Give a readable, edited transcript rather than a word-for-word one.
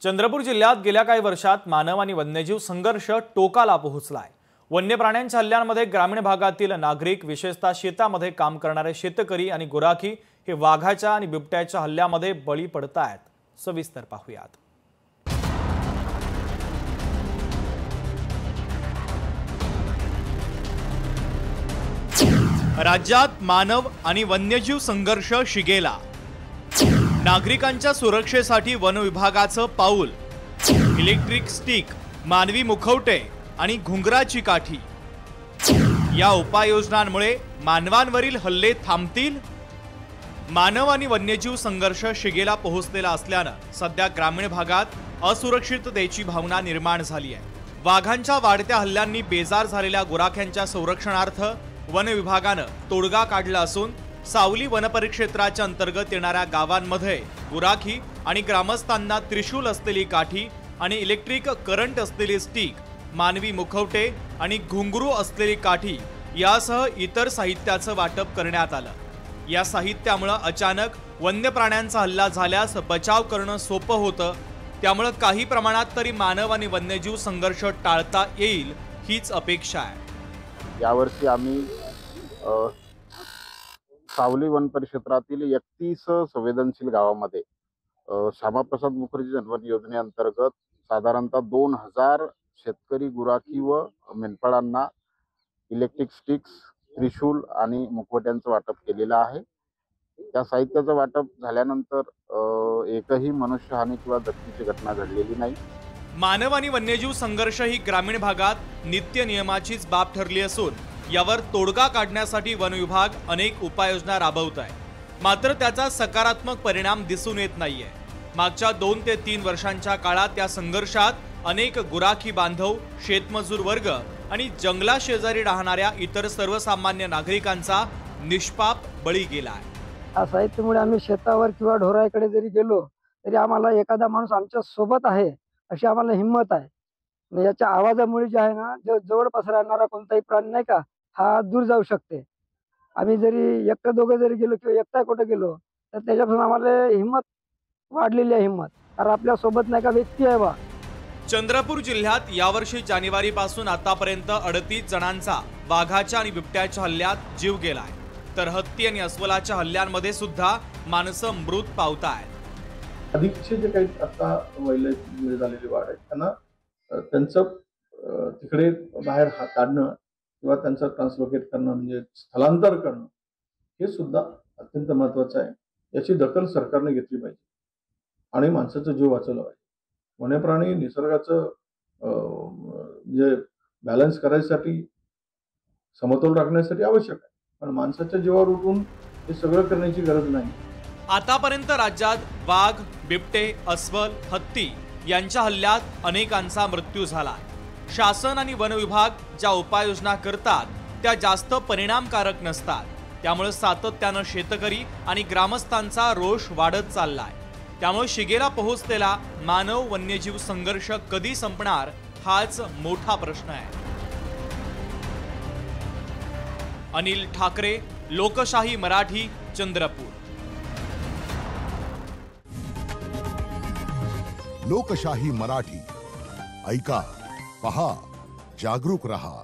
चंद्रपूर जिल्ह्यात गेल्या काही वर्षात मानव आणि वन्यजीव संघर्ष टोकाला पोहोचलाय। वन्य प्राण्यांच्या हल्ल्यांमध्ये ग्रामीण भागातील नागरिक, विशेषतः शेतामध्ये काम करणारे शेतकरी आणि गुराखी हे वाघाच्या आणि बिबट्याच्या हल्ल्यामध्ये बळी पडतायत। सविस्तर पाहूयात। राज्यात मानव आणि वन्यजीव संघर्ष शिगेला। नागरिकांच्या सुरक्षेसाठी वन विभागाचं पाऊल, इलेक्ट्रिक स्टिक, मानवी मुखवटे आणि घुंगराची काठी या उपाययोजनांमुळे मानवांवरील हल्ले थांबतील। मानव आणि वन्यजीव संघर्ष शिगेला पोहोचलेला असल्यानं सध्या ग्रामीण भागात असुरक्षिततेची भावना निर्माण झाली आहे। वाघांच्या वाढत्या हल्ल्यांनी बेजार झालेल्या गुराख्यांच्या संरक्षणार्थ वन विभागानं तोडगा काढला असून सावली वनपरिक्षेत्राच्या अंतर्गत येणाऱ्या गावांमध्ये गुराखी आणि ग्रामस्थांना त्रिशूल असलेली काठी आणि इलेक्ट्रिक करंट असलेली स्टिक, मानवी मुखवटे आणि घुंगरू असलेली काठी यासह इतर साहित्याचं वाटप करण्यात आलं। या साहित्यामुळे अचानक वन्य प्राण्यांचा हल्ला झाल्यास बचाव करणं सोपं होतं। त्यामुळे काही प्रमाणात तरी मानव आणि वन्यजीव संघर्ष टाळता येईल हीच अपेक्षा आहे। यावर्षी आम्ही सावली वन परिक्षेत्रातील 31 संवेदनशील गावांमध्ये श्यामाप्रसाद मुखर्जी जनवन योजनेअंतर्गत साधारणतः 2000 शेतकरी, गुराखी व मेंढपाळांना इलेक्ट्रिक स्टिक्स, त्रिशूल आणि मुखवट्यांचं वाटप केलेलं आहे। त्या साहित्याचं वाटप झाल्यानंतर एकही मनुष्यहानी किंवा जखमीची घटना घडलेली नाही। मानव आणि वन्यजीव संघर्ष ही ग्रामीण भागात नित्य नियमाचीच बाब ठरली असून यावर तोडगा काढण्यासाठी वन विभाग अनेक उपाययोजना राबवत आहे, मात्र त्याचा सकारात्मक परिणाम दिसून येत नाहीये। मागच्या 2 ते 3 वर्षांच्या काळात या संघर्षात अनेक गुराखी बांधव, शेतमजूर वर्ग आणि जंगला शेजारी राहणाऱ्या इतर सर्वसामान्य नागरिकांचा निष्पाप बळी गेला आहे। या साहित्यामुळे आम्ही शेतावर किंवा ढोराकडे जरी गेलो तरी आम्हाला एखादा माणूस आमच्या सोबत आहे अशी आम्हाला हिंमत आहे। याच्या आवाजामुळे जे आहे ना, जवळपास राहणारा कोणताही प्राणी नाही का हा दूर जाऊ शकते। आम्ही जरी एकटं दोघं जरी गेलो किंवा एकटा कुठे गेलो तर त्याच्यापासून आम्हाला हिंमत वाढलेली आहे। हिंमत कारण आपल्या सोबत नाही का व्यक्ती आहे बा। चंद्रपूर जिल्ह्यात यावर्षी जानेवारीपासून आतापर्यंत 38 जणांचा वाघाच्या आणि बिबट्याच्या हल्ल्यात जीव गेलाय, तर हत्ती आणि अस्वलाच्या हल्ल्यांमध्ये सुद्धा माणसं मृत पावतायत। अधिकचे जे काही आता वैल्य झालेली वाढ आहे त्यांना त्यांचं तिकडे बाहेर काढणं किंवा त्यांचं ट्रान्सलोकेट करणं म्हणजे स्थलांतर करणं हे सुद्धा अत्यंत महत्त्वाचं आहे। याची दखल सरकारने घेतली पाहिजे आणि माणसाचा जीव वाचवला पाहिजे। वन्यप्राणी निसर्गाचं म्हणजे बॅलन्स करायसाठी, समतोल राखण्यासाठी आवश्यक आहे, पण माणसाच्या जीवावर उठून हे सगळं करण्याची गरज नाही। आतापर्यंत राज्यात वाघ, बिबटे, अस्वल, हत्ती यांच्या हल्ल्यात अनेकांचा मृत्यू झाला। शासन आणि वन विभाग ज्या उपाययोजना करतात त्या जास्त परिणामकारक नसतात, त्यामुळे सातत्यानं शेतकरी आणि ग्रामस्थांचा रोष वाढत चाललाय। त्यामुळे शिगेला पोहोचलेला मानव वन्यजीव संघर्ष कधी संपणार हाच मोठा प्रश्न आहे। अनिल ठाकरे, लोकशाही मराठी, चंद्रपूर। लोकशाही मराठी ऐका, पहा, जागरूक रहा।